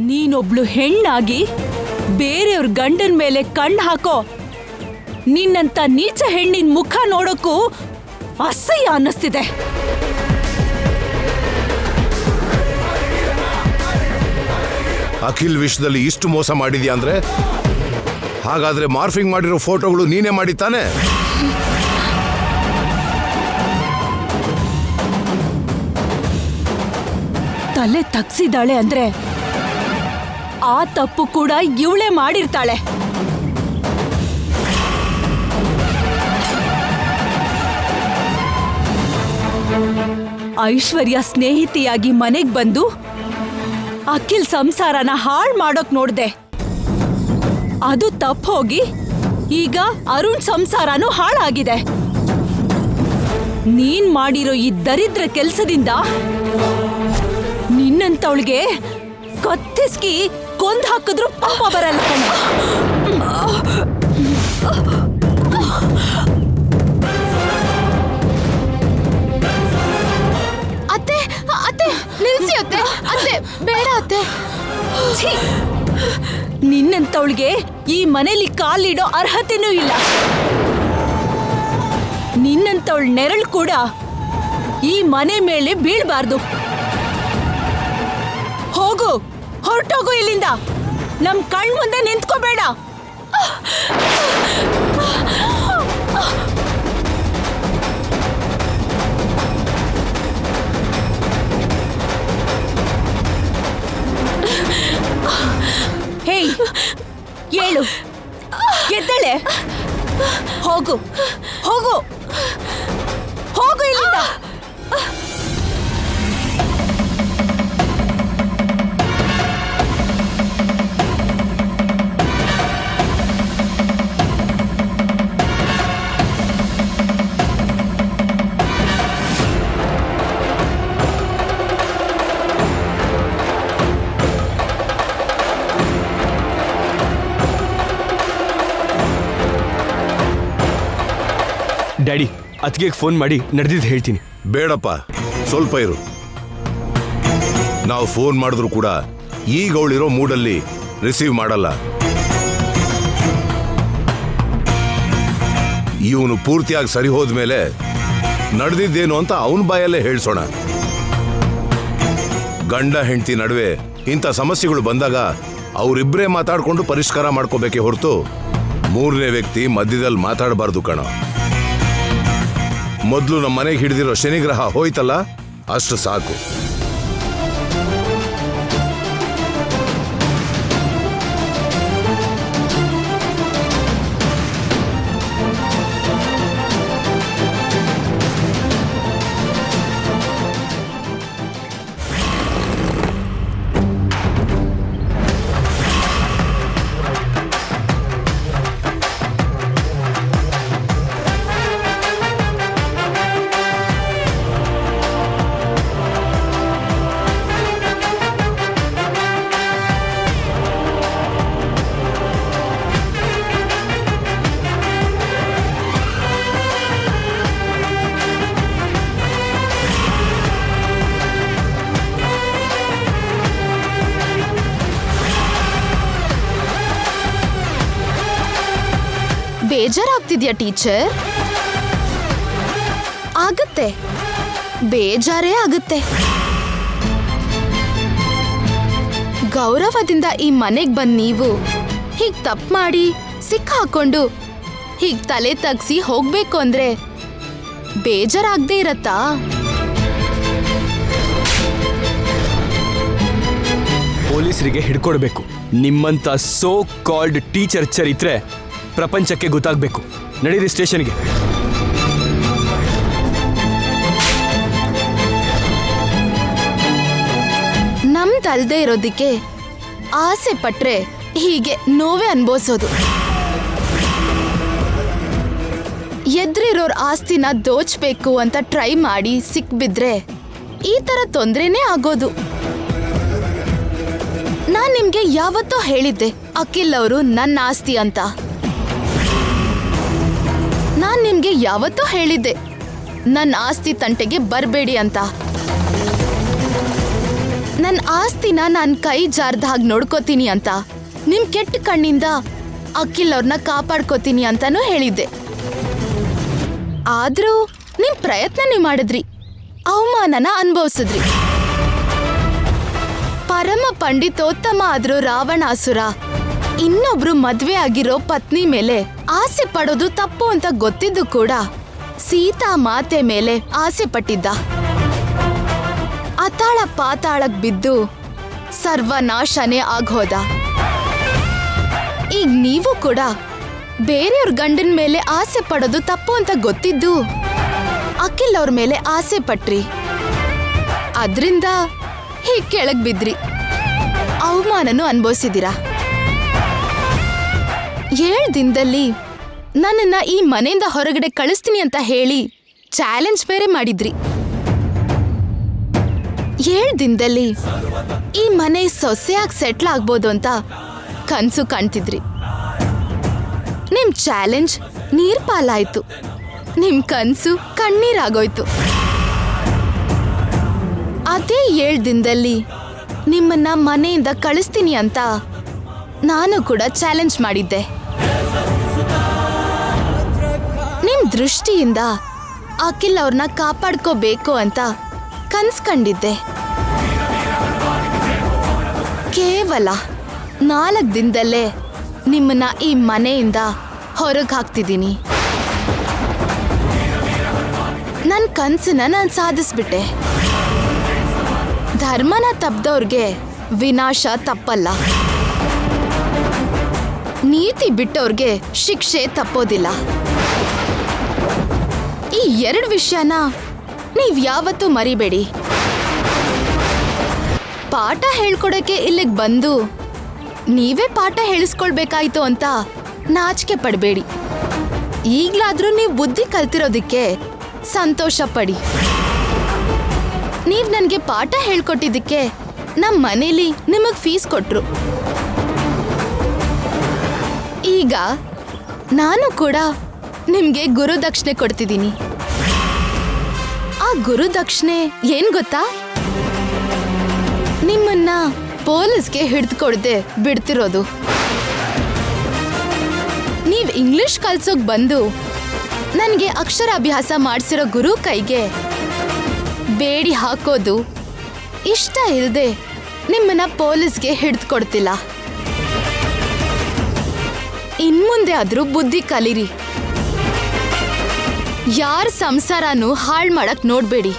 ನೀನೊಬ್ಳು ಹೆಣ್ಣಾಗಿ ಬೇರೆಯವ್ರ ಗಂಡನ ಮೇಲೆ ಕಣ್ಣು ಹಾಕೋ ನಿನ್ನಂತ ನೀಚ ಹೆಣ್ಣಿನ ಮುಖ ನೋಡೋಕ್ಕೂ ಅಸಹ್ಯ ಅನ್ನಿಸ್ತಿದೆ. ಅಖಿಲ್ ವಿಷಯದಲ್ಲಿ ಇಷ್ಟು ಮೋಸ ಮಾಡಿದ್ಯಾ ಅಂದ್ರೆ ಹಾಗಾದ್ರೆ ಮಾರ್ಫಿಂಗ್ ಮಾಡಿರೋ ಫೋಟೋಗಳು ನೀನೇ ಮಾಡಿತಾನೆ? ತಲೆ ತಗ್ಸಿದಾಳೆ ಅಂದ್ರೆ ಆ ತಪ್ಪು ಕೂಡ ಇವಳೇ ಮಾಡಿರ್ತಾಳೆ. ಐಶ್ವರ್ಯ ಸ್ನೇಹಿತಿಯಾಗಿ ಮನೆಗ್ ಬಂದು ಅಖಿಲ್ ಸಂಸಾರನ ಹಾಳ್ ಮಾಡೋಕ್ ನೋಡ್ದೆ. ಅದು ತಪ್ಪು ಹೋಗಿ ಈಗ ಅರುಣ್ ಸಂಸಾರನೂ ಹಾಳಾಗಿದೆ. ನೀನ್ ಮಾಡಿರೋ ಈ ದರಿದ್ರ ಕೆಲ್ಸದಿಂದ ನಿನ್ನಂತವಳಿಗೆ ಕತ್ತಿಸ್ಕಿ ಕೊಂದ್ ಹಾಕಿದ್ರು ಪಾಪ ಬರಲ್ಲ ಕಣೆ. ಅತ್ತೆ ಅತ್ತೆ ನಿಲ್ಸಿ ಅತ್ತೆ, ಅತ್ತೆ ಬೇಡ ಅತ್ತೆ. ನಿನ್ನಂತವಳಿಗೆ ಈ ಮನೇಲಿ ಕಾಲಿಡೋ ಅರ್ಹತೆನೂ ಇಲ್ಲ. ನಿನ್ನಂತವಳ ನೆರಳು ಕೂಡ ಈ ಮನೆ ಮೇಲೆ ಬೀಳ್ಬಾರ್ದು. ಹೋಗು, ಹೊರಟೋಗು ಇಲ್ಲಿಂದ. ನಮ್ ಕಣ್ ಮುಂದೆ ನಿಂತ್ಕೋಬೇಡ. ಹೇಯ್, ಏಳು, ಎದ್ದಳೆ. ಹೋಗು ಹೋಗು ಹೋಗು ಇಲ್ಲಿಂದ. ಡ್ಯಾಡಿ, ಅತ್ತಿಗೆಗೆ ಫೋನ್ ಮಾಡಿ ನಡೆದಿದ್ದು ಹೇಳ್ತೀನಿ. ಬೇಡಪ್ಪ, ಸ್ವಲ್ಪ ಇರು. ನಾವು ಫೋನ್ ಮಾಡಿದ್ರು ಕೂಡ ಈಗ ಅವಳಿರೋ ಮೂಡಲ್ಲಿ ರಿಸೀವ್ ಮಾಡಲ್ಲ. ಇವನು ಪೂರ್ತಿಯಾಗಿ ಸರಿ ಹೋದ್ಮೇಲೆ ನಡೆದಿದ್ದೇನು ಅಂತ ಅವನ ಬಾಯಲ್ಲೇ ಹೇಳ್ಸೋಣ. ಗಂಡ ಹೆಂಡತಿ ನಡುವೆ ಇಂಥ ಸಮಸ್ಯೆಗಳು ಬಂದಾಗ ಅವರಿಬ್ಬರೇ ಮಾತಾಡ್ಕೊಂಡು ಪರಿಷ್ಕಾರ ಮಾಡ್ಕೋಬೇಕೇ ಹೊರತು ಮೂರನೇ ವ್ಯಕ್ತಿ ಮಧ್ಯದಲ್ಲಿ ಮಾತಾಡಬಾರ್ದು ಕಣ. ಮೊದಲು ನಮ್ಮ ಮನೆಗೆ ಹಿಡಿದಿರೋ ಶನಿಗ್ರಹ ಹೋಯ್ತಲ್ಲ, ಅಷ್ಟು ಸಾಕು. ಬೇಜಾರಾಗ್ತಿದ್ಯಾ ಟೀಚರ್? ಆಗುತ್ತೆ, ಬೇಜಾರೇ ಆಗುತ್ತೆ. ಗೌರವದಿಂದ ಈ ಮನೆಗ್ ಬಂದ್ ನೀವು ಹೀಗ್ ತಪ್ಪು ಮಾಡಿ ಸಿಕ್ಕಾಕೊಂಡು ಹೀಗ್ ತಲೆ ತಗ್ಸಿ ಹೋಗ್ಬೇಕು ಅಂದ್ರೆ ಬೇಜಾರಾಗ್ದೇ ಇರತ್ತಾ? ಪೊಲೀಸರಿಗೆ ಹಿಡ್ಕೊಡ್ಬೇಕು. ನಿಮ್ಮಂತ ಸೋ ಕಾಲ್ಡ್ ಟೀಚರ್ ಚರಿತ್ರೆ ಪ್ರಪಂಚಕ್ಕೆ ಗೊತ್ತಾಗಬೇಕು. ನಡೀರಿ ಸ್ಟೇಷನ್ಗೆ. ನಮ್ದಲ್ದೇ ಇರೋದಕ್ಕೆ ಆಸೆ ಪಟ್ರೆ ಹೀಗೆ ನೋವೇ ಅನ್ಭವಿಸೋದು. ಎದ್ರಿರೋರ್ ಆಸ್ತಿನ ದೋಚ್ಬೇಕು ಅಂತ ಟ್ರೈ ಮಾಡಿ ಸಿಕ್ಬಿದ್ರೆ ಈ ತರ ತೊಂದ್ರೆನೇ ಆಗೋದು. ನಾನ್ ನಿಮ್ಗೆ ಯಾವತ್ತೋ ಹೇಳಿದ್ದೆ ಅಖಿಲ್ ಅವರು ನನ್ನ ಆಸ್ತಿ ಅಂತ. ನಾನ್ ನಿಮ್ಗೆ ಯಾವತ್ತೋ ಹೇಳಿದ್ದೆ ನನ್ನ ಆಸ್ತಿ ತಂಟೆಗೆ ಬರಬೇಡಿ ಅಂತ. ನನ್ನ ಆಸ್ತಿನ ನಾನು ಕೈ ಜಾರ್ದ ಹಾಗೆ ನೋಡ್ಕೋತೀನಿ ಅಂತ, ನಿಮ್ ಕೆಟ್ಟ ಕಣ್ಣಿಂದ ಅಖಿಲ್ ಅವ್ರನ್ನ ಕಾಪಾಡ್ಕೋತೀನಿ ಅಂತಾನೂ ಹೇಳಿದ್ದೆ. ಆದ್ರೂ ನಿಮ್ ಪ್ರಯತ್ನನೇ ಮಾಡಿದ್ರಿ, ಅವಮಾನನ ಅನುಭವಿಸಿದ್ರಿ. ಪರಮ ಪಂಡಿತೋತ್ತಮ ಆದ್ರೂ ರಾವಣಾಸುರ ಇನ್ನೊಬ್ರು ಮದ್ವೆ ಆಗಿರೋ ಪತ್ನಿ ಮೇಲೆ ಆಸೆ ಪಡೋದು ತಪ್ಪು ಅಂತ ಗೊತ್ತಿದ್ದು ಕೂಡ ಸೀತಾ ಮಾತೆ ಮೇಲೆ ಆಸೆ ಪಟ್ಟಿದ್ದ. ಅತಾಳ ಪಾತಾಳಕ್ ಬಿದ್ದು ಸರ್ವನಾಶನೇ ಆಗೋದ. ಈಗ ನೀವು ಕೂಡ ಬೇರೆಯವ್ರ ಗಂಡನ ಮೇಲೆ ಆಸೆ ಪಡೋದು ತಪ್ಪು ಅಂತ ಗೊತ್ತಿದ್ದು ಅಖಿಲ್ ಅವ್ರ ಮೇಲೆ ಆಸೆ ಪಟ್ರಿ. ಅದ್ರಿಂದ ಹೀಗ್ ಕೆಳಗ್ ಬಿದ್ರಿ, ಅವಮಾನನೂ ಅನುಭವಿಸಿದಿರ. 7 ದಿನದಲ್ಲಿ ನನ್ನನ್ನ ಈ ಮನೆಯಿಂದ ಹೊರಗಡೆ ಕಳಿಸ್ತೀನಿ ಅಂತ ಹೇಳಿ ಚಾಲೆಂಜ್ ಬೇರೆ ಮಾಡಿದ್ರಿ. 7 ದಿನದಲ್ಲಿ ಈ ಮನೆ ಸೊಸೆಯಾಗಿ ಸೆಟ್ಲ್ ಆಗ್ಬೋದು ಅಂತ ಕನ್ಸು ಕಾಣ್ತಿದ್ರಿ. ನಿಮ್ ಚಾಲೆಂಜ್ ನೀರ್ ಪಾಲಾಯ್ತು, ನಿಮ್ ಕನ್ಸು ಕಣ್ಣೀರಾಗೋಯ್ತು. ಅದೇ 7 ದಿನದಲ್ಲಿ ನಿಮ್ಮನ್ನ ಮನೆಯಿಂದ ಕಳಿಸ್ತೀನಿ ಅಂತ ನಾನು ಕೂಡ ಚಾಲೆಂಜ್ ಮಾಡಿದ್ದೆ. ನಿಮ್ ದೃಷ್ಟಿಯಿಂದ ಅಖಿಲ್ ಅವ್ರನ್ನ ಕಾಪಾಡ್ಕೋಬೇಕು ಅಂತ ಕನ್ಸ್ ಕಂಡಿದ್ದೆ. ಕೇವಲ 4 ದಿನದಲ್ಲೇ ನಿಮ್ಮನ್ನ ಈ ಮನೆಯಿಂದ ಹೊರಗೆ ಹಾಕ್ತಿದ್ದೀನಿ. ನನ್ನ ಕನ್ಸನ್ನ ನಾನು ಸಾಧಿಸ್ಬಿಟ್ಟೆ. ಧರ್ಮನ ತಪ್ಪದವ್ರಿಗೆ ವಿನಾಶ ತಪ್ಪಲ್ಲ, ನೀತಿ ಬಿಟ್ಟವ್ರಿಗೆ ಶಿಕ್ಷೆ ತಪ್ಪೋದಿಲ್ಲ. ಈ 2 ವಿಷಯನ ನೀವ್ ಯಾವತ್ತೂ ಮರಿಬೇಡಿ. ಪಾಠ ಹೇಳ್ಕೊಡಕ್ಕೆ ಇಲ್ಲಿಗೆ ಬಂದು ನೀವೇ ಪಾಠ ಹೇಳಿಸ್ಕೊಳ್ಬೇಕಾಯ್ತು ಅಂತ ನಾಚಿಕೆ ಪಡಬೇಡಿ. ಈಗ್ಲಾದ್ರೂ ನೀವು ಬುದ್ಧಿ ಕಲ್ತಿರೋದಕ್ಕೆ ಸಂತೋಷ ಪಡಿ. ನೀವ್ ನನ್ಗೆ ಪಾಠ ಹೇಳ್ಕೊಟ್ಟಿದ್ದಕ್ಕೆ ನಮ್ಮ ಮನೇಲಿ ನಿಮಗ್ ಫೀಸ್ ಕೊಟ್ರು. ಈಗ ನಾನು ಕೂಡ ನಿಮ್ಗೆ ಗುರುದಕ್ಷಿಣೆ ಕೊಡ್ತಿದ್ದೀನಿ. ಆ ಗುರುದಕ್ಷಿಣೆ ಏನ್ ಗೊತ್ತಾ? ನಿಮ್ಮನ್ನ ಪೊಲೀಸ್ಗೆ ಹಿಡಿದುಕೊಡದೆ ಬಿಡ್ತಿರೋದು. ನೀವ್ ಇಂಗ್ಲಿಷ್ ಕಲ್ಸೋಕ್ ಬಂದು ನನ್ಗೆ ಅಕ್ಷರಾಭ್ಯಾಸ ಮಾಡ್ಸಿರೋ ಗುರು ಕೈಗೆ ಬೇಡಿ ಹಾಕೋದು ಇಷ್ಟ ಇಲ್ಲದೆ ನಿಮ್ಮನ್ನ ಪೊಲೀಸ್ಗೆ ಹಿಡಿದುಕೊಡ್ತಿಲ್ಲ. ಇನ್ಮುಂದೆ ಆದ್ರೂ ಬುದ್ಧಿ ಕಲೀರಿ. ಯಾರ ಸಂಸಾರನೂ ಹಾಳು ಮಾಡಕ್ ನೋಡ್ಬೇಡಿ.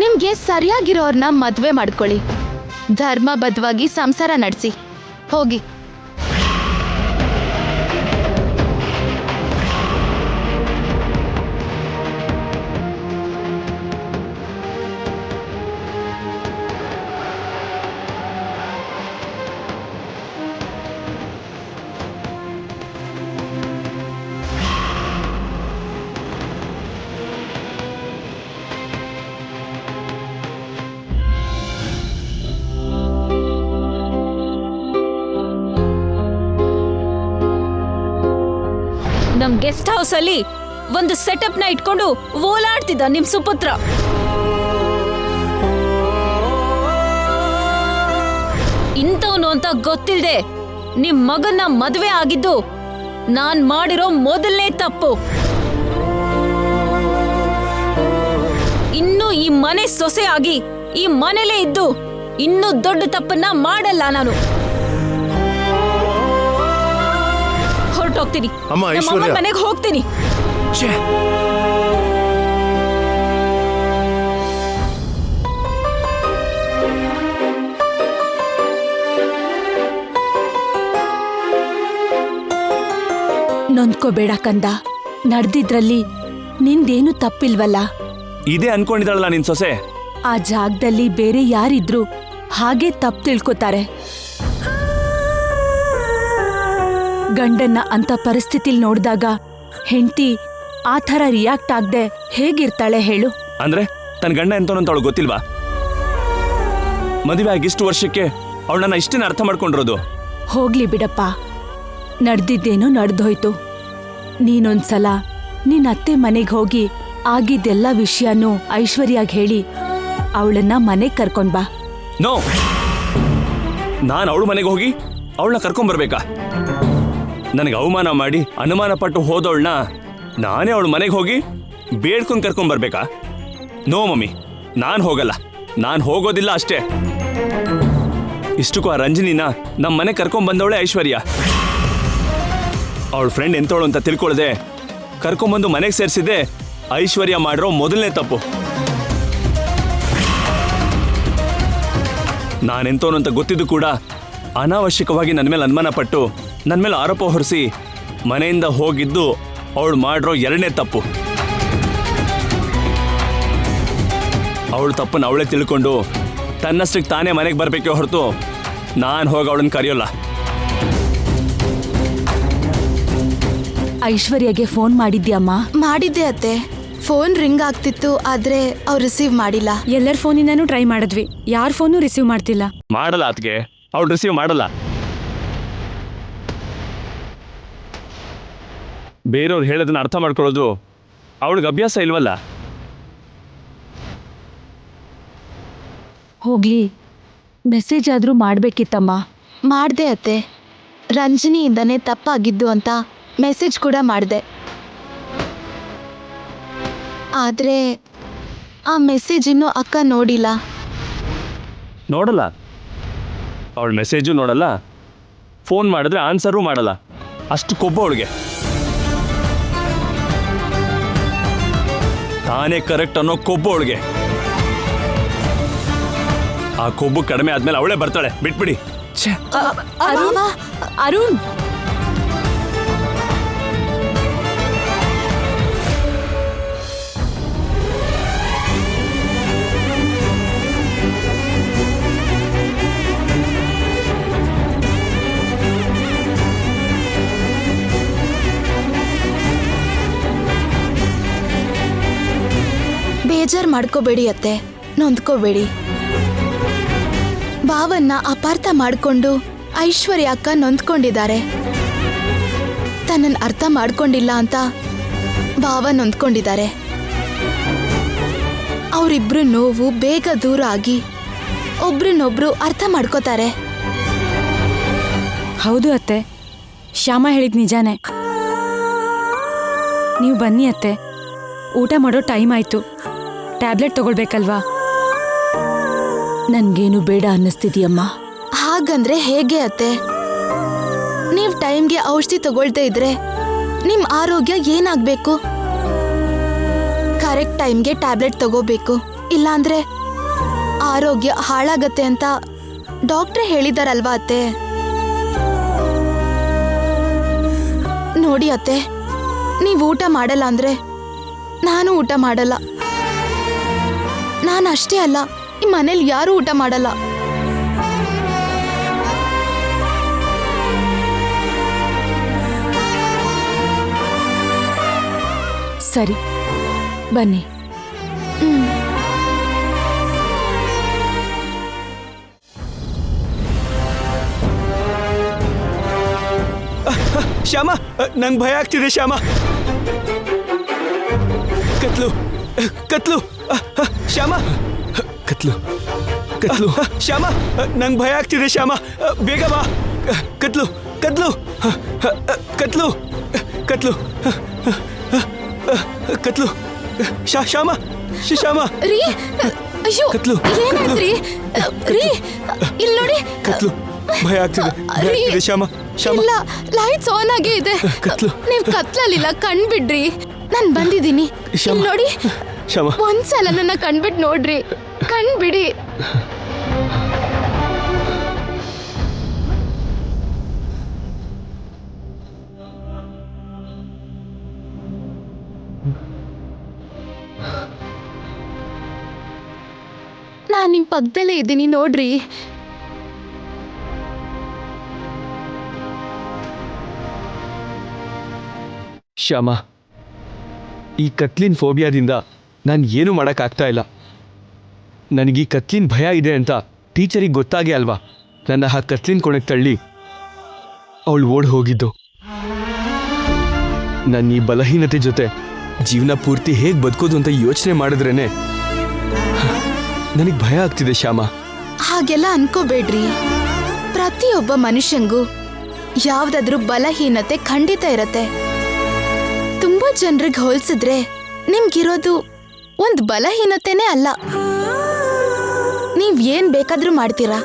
ನಿಮ್ಗೆ ಸರಿಯಾಗಿರೋರ್ನ ಮದ್ವೆ ಮಾಡ್ಕೊಳ್ಳಿ, ಧರ್ಮಬದ್ಧವಾಗಿ ಸಂಸಾರ ನಡೆಸಿ. ಹೋಗಿ. ನಮ್ ಗೆಸ್ಟ್ ಹೌಸ್ ಅಲ್ಲಿ ಒಂದು ಸೆಟಪ್ ನ ಇಟ್ಕೊಂಡು ಓಲಾಡ್ತಿದ್ದ ನಿಮ್ ಸುಪುತ್ರ. ಇಂಥವನು ಅಂತ ಗೊತ್ತಿಲ್ದೆ ನಿಮ್ ಮಗನ್ನ ಮದ್ವೆ ಆಗಿದ್ದು ನಾನ್ ಮಾಡಿರೋ ಮೊದಲನೇ ತಪ್ಪು. ಇನ್ನು ಈ ಮನೆ ಸೊಸೆ ಆಗಿ ಈ ಮನೇಲೇ ಇದ್ದು ಇನ್ನೂ ದೊಡ್ಡ ತಪ್ಪನ್ನ ಮಾಡಲ್ಲ ನಾನು. ಹೊರಟೋಗ್ತೀನಿ, ಅಮ್ಮ, ಐಶ್ವರ್ಯ. ಮನೆಗೆ ಹೋಗ್ತೀನಿ. ನೊಂದ್ಕೋಬೇಡ ಕಂದ, ನಡೆದಿದ್ರಲ್ಲಿ ನಿಂದೇನು ತಪ್ಪಿಲ್ವಲ್ಲ. ಇದೇ ಅನ್ಕೊಂಡಿದ್ದಾಳಲ್ಲ ನಿನ್ ಸೊಸೆ. ಆ ಜಾಗದಲ್ಲಿ ಬೇರೆ ಯಾರಿದ್ರು ಹಾಗೆ ತಪ್ಪು ತಿಳ್ಕೊತಾರೆ. ಗಂಡನ್ನ ಅಂತ ಪರಿಸ್ಥಿತಿಲ್ ನೋಡಿದಾಗ ಹೆಂಡತಿ ಆ ಥರ ರಿಯಾಕ್ಟ್ ಆಗದೆ ಹೇಗಿರ್ತಾಳೆ ಹೇಳು? ಅಂದ್ರೆ ತನ್ನ ಗಂಡ ಎಂತವನಂತ ಅವಳು ಗೊತ್ತಿಲ್ವಾ? ಮದುವೆ ಆಗಿಷ್ಟು ವರ್ಷಕ್ಕೆ ಅವಳನ್ನ ಇಷ್ಟೇನ ಅರ್ಥ ಮಾಡ್ಕೊಂಡಿರೋದು. ಹೋಗ್ಲಿ ಬಿಡಪ್ಪ, ನಡ್ದಿದ್ದೇನೋ ನಡ್ದೋಯ್ತು. ನೀನೊಂದ್ಸಲ ನಿನ್ನ ಅತ್ತೆ ಮನೆಗೆ ಹೋಗಿ ಆಗಿದ್ದೆಲ್ಲ ವಿಷಯನೂ ಐಶ್ವರ್ಯಾಗ್ ಹೇಳಿ ಅವಳನ್ನ ಮನೆಗ್ ಕರ್ಕೊಂಡ್ ಬಾ. ನೋ, ನಾನು ಅವಳ ಮನೆಗೆ ಹೋಗಿ ಅವಳನ್ನ ಕರ್ಕೊಂಬರ್ಬೇಕಾ? ನನಗೆ ಅವಮಾನ ಮಾಡಿ ಅನುಮಾನ ಪಟ್ಟು ಹೋದವಳನ್ನ ನಾನೇ ಅವಳ ಮನೆಗೆ ಹೋಗಿ ಬೇಡ್ಕೊಂಡು ಕರ್ಕೊಂಬರ್ಬೇಕಾ? ನೋ ಮಮ್ಮಿ, ನಾನು ಹೋಗಲ್ಲ. ನಾನು ಹೋಗೋದಿಲ್ಲ ಅಷ್ಟೇ. ಇಷ್ಟಕ್ಕೂ ಆ ರಂಜನಿನ ನಮ್ಮ ಮನೆ ಕರ್ಕೊಂಬಂದವಳೆ ಐಶ್ವರ್ಯ. ಅವಳ ಫ್ರೆಂಡ್ ಎಂತವಳು ಅಂತ ತಿಳ್ಕೊಳ್ಳದೆ ಕರ್ಕೊಂಬಂದು ಮನೆಗೆ ಸೇರಿಸಿದ್ದೆ ಐಶ್ವರ್ಯ ಮಾಡಿರೋ ಮೊದಲನೇ ತಪ್ಪು. ನಾನೆಂತವನು ಅಂತ ಗೊತ್ತಿದ್ದು ಕೂಡ ಅನಾವಶ್ಯಕವಾಗಿ ನನ್ನ ಮೇಲೆ ಅನುಮಾನ ಪಟ್ಟು ನನ್ನ ಮೇಲೆ ಆರೋಪ ಹೊರಿಸಿ ಮನೆಯಿಂದ ಹೋಗಿದ್ದು ಅವಳು ಮಾಡಿರೋ ಎರಡನೇ ತಪ್ಪು. ಅವಳು ತಪ್ಪನ್ನು ಅವಳೇ ತಿಳ್ಕೊಂಡು ತನ್ನಷ್ಟಕ್ಕೆ ತಾನೇ ಮನೆಗೆ ಬರಬೇಕೇ ಹೊರತು ನಾನು ಹೋಗಿ ಅವಳನ್ನ ಕರೆಯೋಲ್ಲ. ಐಶ್ವರ್ಯಗೆ ಫೋನ್ ಮಾಡಿದ್ಯಮ್ಮ? ಮಾಡಿದ್ದೆ ಅತ್ತೆ. ಫೋನ್ ರಿಂಗ್ ಆಗ್ತಿತ್ತು, ಆದ್ರೆ ಅವ್ರು ರಿಸೀವ್ ಮಾಡಿಲ್ಲ. ಎಲ್ಲರ ಫೋನಿಂದನೂ ಟ್ರೈ ಮಾಡಿದ್ವಿ, ಯಾರ ಫೋನು ರಿಸೀವ್ ಮಾಡ್ತಿಲ್ಲ. ಮಾಡಲ್ಲ ಅದಕ್ಕೆ, ಅವಳು ರಿಸೀವ್ ಮಾಡಲ್ಲ. ಬೇರೆಯವ್ರು ಹೇಳೋದನ್ನ ಅರ್ಥ ಮಾಡ್ಕೊಳ್ಳೋದು ಅವಳಿಗೆ ಅಭ್ಯಾಸ ಇಲ್ವಲ್ಲ. ಹೋಗ್ಲಿ, ಮೆಸೇಜ್ ಆದ್ರೂ ಮಾಡ್ಬೇಕಿತ್ತಮ್ಮ. ಮಾಡ್ದೆ ಅತ್ತೆ. ರಂಜನಿಯಿಂದನೇ ತಪ್ಪಾಗಿದ್ದು ಅಂತ ಮೆಸೇಜ್ ಕೂಡ ಮಾಡಿದೆ. ಆದ್ರೆ ಆ ಮೆಸೇಜ್ ಇನ್ನೂ ಅಕ್ಕ ನೋಡಿಲ್ಲ. ನೋಡಲ್ಲ, ಅವಳ ಮೆಸೇಜು ನೋಡಲ್ಲ, ಫೋನ್ ಮಾಡಿದ್ರೆ ಆನ್ಸರೂ ಮಾಡಲ್ಲ. ಅಷ್ಟು ಕೊಬ್ಬು ಅವಳಿಗೆ. ತಾನೇ ಕರೆಕ್ಟ್ ಅನ್ನೋ ಕೊಬ್ಬು ಅವಳಿಗೆ. ಆ ಕೊಬ್ಬು ಕಡಿಮೆ ಆದ್ಮೇಲೆ ಅವಳೇ ಬರ್ತಾಳೆ, ಬಿಟ್ಬಿಡಿ. ಅರುಣ್, ಬೇಜಾರ್ ಮಾಡ್ಕೋಬೇಡಿ ಅತ್ತೆ, ನೊಂದ್ಕೋಬೇಡಿ. ಭಾವನ್ನ ಅಪಾರ್ಥ ಮಾಡ್ಕೊಂಡು ಐಶ್ವರ್ಯ ಅಕ್ಕ ನೊಂದ್ಕೊಂಡಿದ್ದಾರೆ. ತನ್ನನ್ನು ಅರ್ಥ ಮಾಡ್ಕೊಂಡಿಲ್ಲ ಅಂತ ಭಾವ ನೊಂದ್ಕೊಂಡಿದ್ದಾರೆ. ಅವರಿಬ್ರು ನೋವು ಬೇಗ ದೂರ ಆಗಿ ಒಬ್ರನ್ನೊಬ್ರು ಅರ್ಥ ಮಾಡ್ಕೋತಾರೆ. ಹೌದು ಅತ್ತೆ, ಶ್ಯಾಮ ಹೇಳಿದ್ ನಿಜಾನೇ. ನೀವು ಬನ್ನಿ ಅತ್ತೆ, ಊಟ ಮಾಡೋ ಟೈಮ್ ಆಯ್ತು. ಟ್ಯಾಬ್ಲೆಟ್ ತಗೊಳ್ಬೇಕಲ್ವಾ? ನನ್ಗೇನು ಬೇಡ ಅನ್ನಿಸ್ತಿದ್ಯಮ್ಮ. ಹಾಗಂದ್ರೆ ಹೇಗೆ ಅತ್ತೆ? ನೀವು ಟೈಮ್ಗೆ ಔಷಧಿ ತಗೊಳ್ದೇ ಇದ್ರೆ ನಿಮ್ ಆರೋಗ್ಯ ಏನಾಗ್ಬೇಕು? ಕರೆಕ್ಟ್ ಟೈಮ್ಗೆ ಟ್ಯಾಬ್ಲೆಟ್ ತಗೋಬೇಕು, ಇಲ್ಲಾಂದ್ರೆ ಆರೋಗ್ಯ ಹಾಳಾಗತ್ತೆ ಅಂತ ಡಾಕ್ಟ್ರೇ ಹೇಳಿದಾರಲ್ವಾ ಅತ್ತೆ? ನೋಡಿ ಅತ್ತೆ, ನೀವು ಊಟ ಮಾಡಲ್ಲ ಅಂದ್ರೆ ನಾನು ಊಟ ಮಾಡಲ್ಲ. ನಾನು ಅಷ್ಟೇ ಅಲ್ಲ, ಈ ಮನೇಲಿ ಯಾರೂ ಊಟ ಮಾಡಲ್ಲ. ಸರಿ, ಬನ್ನಿ. ಶ್ಯಾಮ, ನಂಗೆ ಭಯ ಆಗ್ತಿದೆ ಶ್ಯಾಮ. ಕತ್ಲು ಕತ್ಲು ಶ್ಯಾಮ, ಕತ್ಲು ಕತ್ಲು ಶ್ಯಾಮ, ನಂಗೆ ಭಯ ಆಗ್ತಿದೆ ಶ್ಯಾಮ, ಬೇಗ ಬಾ. ಕತ್ಲು ಕತ್ಲು ಕತ್ಲು ಕತ್ಲು ಕತ್ಲು ಶ್ಯಾಮ ಶ್ಯಾಮ. ರೀ, ಅಯ್ಯೋ, ಕತ್ಲು, ಏನಾಯ್ತ್ರಿ? ರೀ, ಇಲ್ಲಿ ನೋಡಿ. ಕತ್ಲು, ಭಯ ಆಗ್ತಿದೆ, ಭಯ ಆಗ್ತಿದೆ ಶ್ಯಾಮ. ಶ್ಯಾಮ, ಇಲ್ಲ, ಲೈಟ್ಸ್ ಆನ್ ಆಗೇ ಇದೆ. ಕತ್ಲು. ನೀವ್ ಕತ್ಲಲ್ಲಿಲ್ಲ, ಕಣ್ಬಿಡ್ರಿ. ನಾನ್ ಬಂದಿದ್ದೀನಿ. ಶ್ಯಾಮ. ಇಲ್ಲಿ ನೋಡಿ. ಶ್ಯಾಮ, ಒಂದ್ಸಲ ನನ್ನ ಕಣ್ಬಿಟ್ ನೋಡ್ರಿ, ಕಣ್ಬಿಡಿ. ನಾನ್ ನಿಮ್ ಪಕ್ಕದಲ್ಲೇ ಇದ್ದೀನಿ, ನೋಡ್ರಿ. ಶ್ಯಾಮ, ಈ ಕತ್ಲಿನ ಫೋಬಿಯಾದಿಂದ ನಾನು ಏನೂ ಮಾಡೋಕ್ಕಾಗ್ತಾ ಇಲ್ಲ. ನನಗೆ ಈ ಕತ್ಲಿನ ಭಯ ಇದೆ ಅಂತ ಟೀಚರಿಗೆ ಗೊತ್ತಾಗೆ ಅಲ್ವಾ ನನ್ನ ಆ ಕತ್ಲಿನ ಕೊನೆಗೆ ತಳ್ಳಿ ಅವಳು ಓಡ್ ಹೋಗಿದ್ದು. ನನ್ನ ಈ ಬಲಹೀನತೆ ಜೊತೆ ಜೀವನ ಪೂರ್ತಿ ಹೇಗೆ ಬದುಕೋದು ಅಂತ ಯೋಚನೆ ಮಾಡಿದ್ರೇ ನನಗೆ ಭಯ ಆಗ್ತಿದೆ ಶ್ಯಾಮ. ಹಾಗೆಲ್ಲ ಅನ್ಕೋಬೇಡ್ರಿ. ಪ್ರತಿಯೊಬ್ಬ ಮನುಷ್ಯಂಗೂ ಯಾವ್ದಾದ್ರೂ ಬಲಹೀನತೆ ಖಂಡಿತ ಇರತ್ತೆ. ತುಂಬಾ ಜನರಿಗೆ ಹೋಲ್ಸಿದ್ರೆ ನಿಮ್ಗಿರೋದು ಒಂದ್ ಬಲಹೀನತೆನೇ ಅಲ್ಲ. ನೀವ್ ಏನ್ ಬೇಕಾದ್ರೂ ಮಾಡ್ತೀರಾ.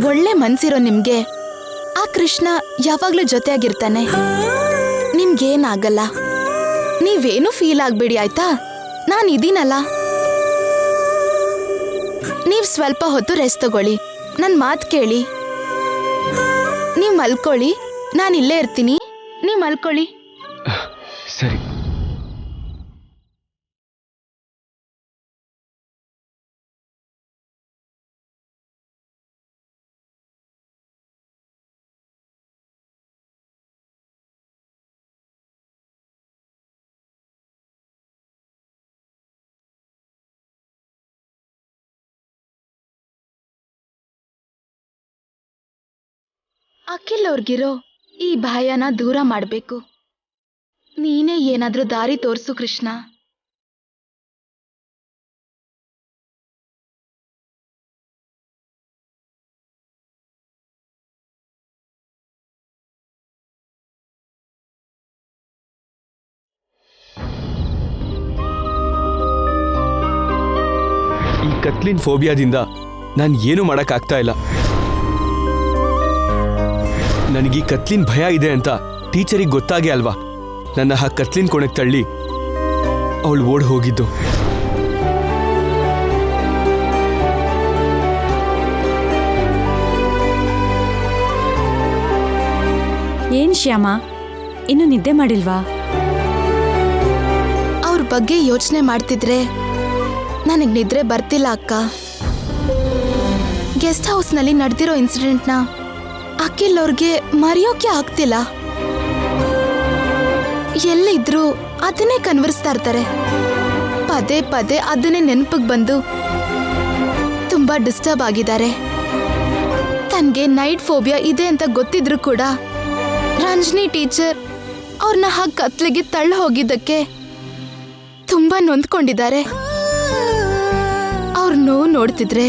ಒಳ್ಳೆ ಮನ್ಸಿರೋ ನಿಮ್ಗೆ ಆ ಕೃಷ್ಣ ಯಾವಾಗ್ಲೂ ಜೊತೆಯಾಗಿರ್ತಾನೆ. ನಿಮ್ಗೇನಾಗಲ್ಲ. ನೀವೇನು ಫೀಲ್ ಆಗ್ಬೇಡಿ ಆಯ್ತಾ, ನಾನು ಇದೀನಲ್ಲ. ನೀವ್ ಸ್ವಲ್ಪ ಹೊತ್ತು ರೆಸ್ಟ್ ತಗೊಳ್ಳಿ, ನನ್ ಮಾತು ಕೇಳಿ. ನೀವ್ ಮಲ್ಕೊಳ್ಳಿ, ನಾನು ಇಲ್ಲೇ ಇರ್ತೀನಿ. ನೀವ್ ಮಲ್ಕೊಳ್ಳಿ. ಸರಿ. ಅಖಿಲ್ ಅವ್ರಿಗಿರೋ ಈ ಭಯನ ದೂರ ಮಾಡ್ಬೇಕು. ನೀನೇ ಏನಾದ್ರೂ ದಾರಿ ತೋರ್ಸು ಕೃಷ್ಣ. ಈ ಕತ್ಲಿನ್ ಫೋಬಿಯಾದಿಂದ ನಾನು ಏನು ಮಾಡೋಕ್ಕಾಗ್ತಾ ಇಲ್ಲ. ನನಗೆ ಕತ್ಲಿನ್ ಭಯ ಇದೆ ಅಂತ ಟೀಚರಿಗೆ ಗೊತ್ತಾಗೆ ಅಲ್ವಾ ನನ್ನ ಆ ಕತ್ಲಿನ್ ಕೊನೆಗೆ ತಳ್ಳಿ ಅವಳು ಓಡ್ ಹೋಗಿದ್ದು. ಏನ್ ಶ್ಯಾಮ, ಇನ್ನು ನಿದ್ದೆ ಮಾಡಿಲ್ವಾ? ಅವ್ರ ಬಗ್ಗೆ ಯೋಚನೆ ಮಾಡ್ತಿದ್ರೆ ನನಗ್ ನಿದ್ರೆ ಬರ್ತಿಲ್ಲ ಅಕ್ಕ. ಗೆಸ್ಟ್ ಹೌಸ್ನಲ್ಲಿ ನಡೆದಿರೋ ಇನ್ಸಿಡೆಂಟ್ನ ಅಖಿಲ್ ಅವ್ರಿಗೆ ಮರೆಯೋಕೆ ಆಗ್ತಿಲ್ಲ. ಎಲ್ಲಿದ್ರು ಅದನ್ನೇ ಕನ್ವರ್ಸ್ತಾ ಇರ್ತಾರೆ. ಪದೇ ಪದೇ ಅದನ್ನೇ ನೆನಪಿಗೆ ಬಂದು ತುಂಬಾ ಡಿಸ್ಟರ್ಬ್ ಆಗಿದ್ದಾರೆ. ತನ್ಗೆ ನೈಟ್ ಫೋಬಿಯಾ ಇದೆ ಅಂತ ಗೊತ್ತಿದ್ರು ಕೂಡ ರಂಜನಿ ಟೀಚರ್ ಅವ್ರನ್ನ ಹಾಗೆ ಕತ್ಲಿಗೆ ತಳ್ಳ ಹೋಗಿದ್ದಕ್ಕೆ ತುಂಬಾ ನೊಂದ್ಕೊಂಡಿದ್ದಾರೆ. ಅವ್ರ ನೋವು ನೋಡ್ತಿದ್ರೆ,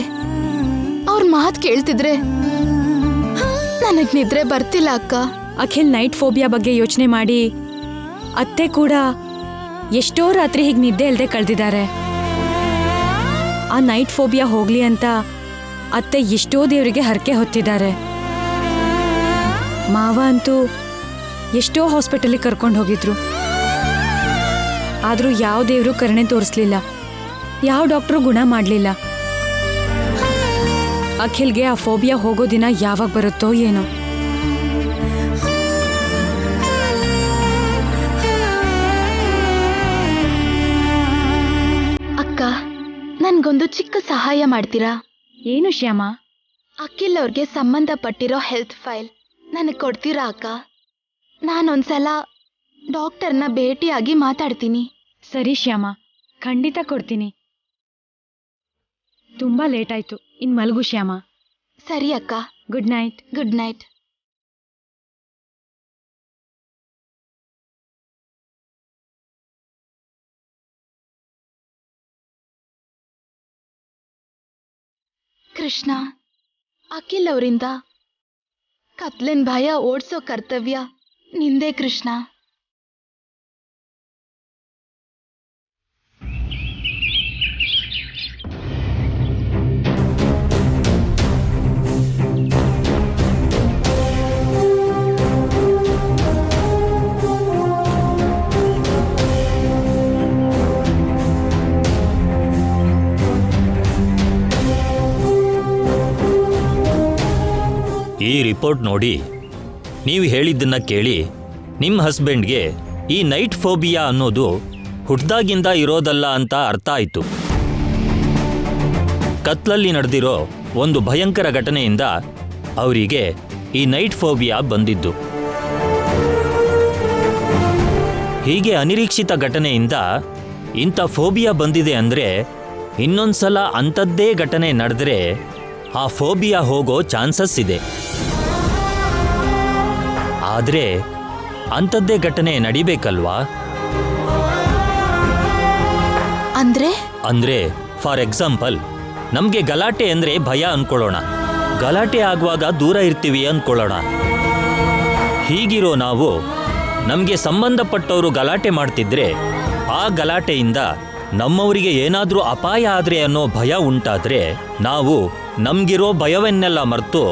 ಅವ್ರ ಮಾತು ಕೇಳ್ತಿದ್ರೆ ನನಗ್ ನಿದ್ರೆ ಬರ್ತಿಲ್ಲ ಅಕ್ಕ. ಅಖಿಲ್ ನೈಟ್ ಫೋಬಿಯಾ ಬಗ್ಗೆ ಯೋಚನೆ ಮಾಡಿ ಅತ್ತೆ ಕೂಡ ಎಷ್ಟೋ ರಾತ್ರಿ ಹೀಗೆ ನಿದ್ದೆ ಇಲ್ಲದೆ ಕಳೆದಿದ್ದಾರೆ. ಆ ನೈಟ್ ಫೋಬಿಯಾ ಹೋಗ್ಲಿ ಅಂತ ಅತ್ತೆ ಎಷ್ಟೋ ದೇವರಿಗೆ ಹರಕೆ ಹೊತ್ತಿದ್ದಾರೆ. ಮಾವ ಅಂತೂ ಎಷ್ಟೋ ಹಾಸ್ಪಿಟಲಿಗೆ ಕರ್ಕೊಂಡು ಹೋಗಿದ್ರು. ಆದರೂ ಯಾವ ದೇವರು ಕರುಣೆ ತೋರಿಸ್ಲಿಲ್ಲ, ಯಾವ ಡಾಕ್ಟ್ರು ಗುಣ ಮಾಡಲಿಲ್ಲ. ಅಖಿಲ್ಗೆ ಆ ಫೋಬಿಯಾ ಹೋಗೋ ದಿನ ಯಾವಾಗ ಬರುತ್ತೋ ಏನೋ. ಅಕ್ಕ, ನನ್ಗೊಂದು ಚಿಕ್ಕ ಸಹಾಯ ಮಾಡ್ತೀರಾ? ಏನು ಶ್ಯಾಮ? ಅಖಿಲ್ ಅವ್ರಿಗೆ ಸಂಬಂಧಪಟ್ಟಿರೋ ಹೆಲ್ತ್ ಫೈಲ್ ನನಗೆ ಕೊಡ್ತೀರಾ ಅಕ್ಕ? ನಾನೊಂದ್ಸಲ ಡಾಕ್ಟರ್ನ ಭೇಟಿಯಾಗಿ ಮಾತಾಡ್ತೀನಿ. ಸರಿ ಶ್ಯಾಮ, ಖಂಡಿತ ಕೊಡ್ತೀನಿ. ತುಂಬಾ ಲೇಟ್ ಆಯ್ತು, ಇನ್ ಮಲಗು ಶ್ಯಾಮ. ಸರಿ ಅಕ್ಕ. Good night. Good night. Krishna, Akhil ಅವರಿಂದ ಕತ್ಲಿನ ಭಯ ಓಡಿಸೋ ಕರ್ತವ್ಯ ನಿಂದೇ ಕೃಷ್ಣ. ಈ ರಿಪೋರ್ಟ್ ನೋಡಿ, ನೀವು ಹೇಳಿದ್ದನ್ನ ಕೇಳಿ ನಿಮ್ಮ ಹಸ್ಬೆಂಡ್ಗೆ ಈ ನೈಟ್ ಫೋಬಿಯಾ ಅನ್ನೋದು ಹುಟ್ದಾಗಿಂದ ಇರೋದಲ್ಲ ಅಂತ ಅರ್ಥ ಆಯಿತು. ಕತ್ಲಲ್ಲಿ ನಡೆದಿರೋ ಒಂದು ಭಯಂಕರ ಘಟನೆಯಿಂದ ಅವರಿಗೆ ಈ ನೈಟ್ ಫೋಬಿಯಾ ಬಂದಿದ್ದು. ಹೀಗೆ ಅನಿರೀಕ್ಷಿತ ಘಟನೆಯಿಂದ ಇಂಥ ಫೋಬಿಯಾ ಬಂದಿದೆ ಅಂದರೆ ಇನ್ನೊಂದ್ಸಲ ಅಂಥದ್ದೇ ಘಟನೆ ನಡೆದ್ರೆ ಆ ಫೋಬಿಯಾ ಹೋಗೋ ಚಾನ್ಸಸ್ ಇದೆ. ಆದರೆ ಅಂಥದ್ದೇ ಘಟನೆ ನಡಿಬೇಕಲ್ವಾ? ಅಂದ್ರೆ ಫಾರ್ ಎಕ್ಸಾಂಪಲ್, ನಮಗೆ ಗಲಾಟೆ ಅಂದರೆ ಭಯ ಅನ್ಕೊಳ್ಳೋಣ. ಗಲಾಟೆ ಆಗುವಾಗ ದೂರ ಇರ್ತೀವಿ ಅನ್ಕೊಳ್ಳೋಣ. ಹೀಗಿರೋ ನಾವು ನಮಗೆ ಸಂಬಂಧಪಟ್ಟವರು ಗಲಾಟೆ ಮಾಡ್ತಿದ್ರೆ ಆ ಗಲಾಟೆಯಿಂದ ನಮ್ಮವರಿಗೆ ಏನಾದರೂ ಅಪಾಯ ಆದರೆ ಅನ್ನೋ ಭಯ ಉಂಟಾದ್ರೆ ನಾವು ನಮ್ಗಿರೋ ಭಯವನ್ನೆಲ್ಲ ಮರೆತು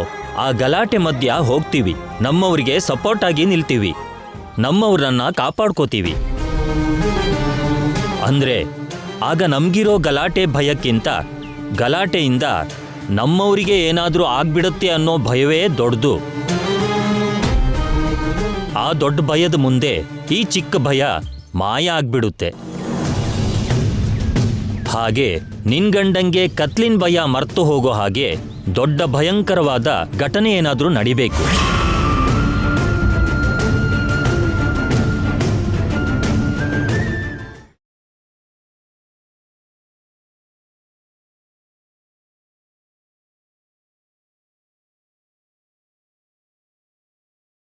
ಆ ಗಲಾಟೆ ಮಧ್ಯ ಹೋಗ್ತೀವಿ. ನಮ್ಮವರಿಗೆ ಸಪೋರ್ಟ್ ಆಗಿ ನಿಲ್ತೀವಿ, ನಮ್ಮವ್ರನ್ನ ಕಾಪಾಡ್ಕೋತೀವಿ. ಅಂದ್ರೆ ಆಗ ನಮ್ಗಿರೋ ಗಲಾಟೆ ಭಯಕ್ಕಿಂತ ಗಲಾಟೆಯಿಂದ ನಮ್ಮವರಿಗೆ ಏನಾದರೂ ಆಗ್ಬಿಡುತ್ತೆ ಅನ್ನೋ ಭಯವೇ ದೊಡ್ಡದು. ಆ ದೊಡ್ಡ ಭಯದ ಮುಂದೆ ಈ ಚಿಕ್ಕ ಭಯ ಮಾಯ ಆಗ್ಬಿಡುತ್ತೆ. ಹಾಗೆ ನಿನ್ ಗಂಡಂಗೆ ಕತ್ಲಿನ ಭಯ ಮರ್ತು ಹೋಗೋ ಹಾಗೆ ದೊಡ್ಡ ಭಯಂಕರವಾದ ಘಟನೆ ಏನಾದರೂ ನಡಿಬೇಕು.